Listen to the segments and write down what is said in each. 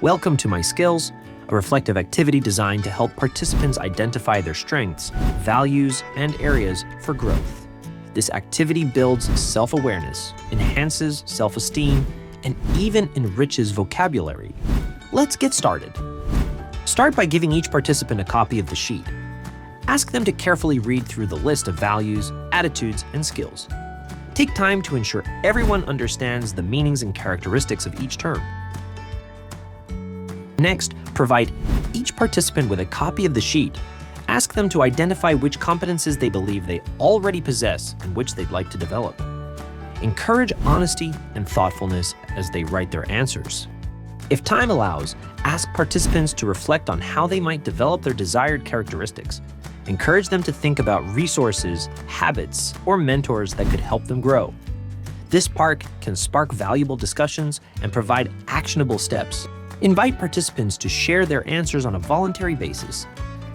Welcome to My Skills, a reflective activity designed to help participants identify their strengths, values, and areas for growth. This activity builds self-awareness, enhances self-esteem, and even enriches vocabulary. Let's get started. Start by giving each participant a copy of the sheet. Ask them to carefully read through the list of values, attitudes, and skills. Take time to ensure everyone understands the meanings and characteristics of each term. Next, provide each participant with a copy of the sheet. Ask them to identify which competences they believe they already possess and which they'd like to develop. Encourage honesty and thoughtfulness as they write their answers. If time allows, ask participants to reflect on how they might develop their desired characteristics. Encourage them to think about resources, habits, or mentors that could help them grow. This part can spark valuable discussions and provide actionable steps. Invite participants to share their answers on a voluntary basis.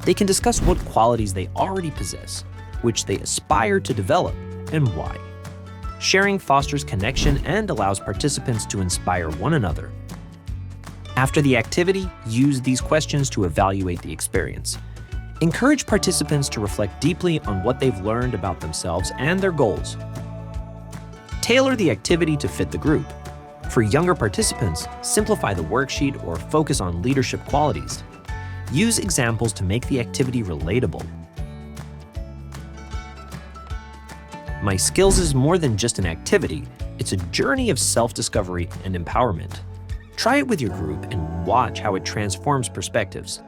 They can discuss what qualities they already possess, which they aspire to develop, and why. Sharing fosters connection and allows participants to inspire one another. After the activity, use these questions to evaluate the experience. Encourage participants to reflect deeply on what they've learned about themselves and their goals. Tailor the activity to fit the group. For younger participants, simplify the worksheet or focus on leadership qualities. Use examples to make the activity relatable. My Skills is more than just an activity, it's a journey of self-discovery and empowerment. Try it with your group and watch how it transforms perspectives.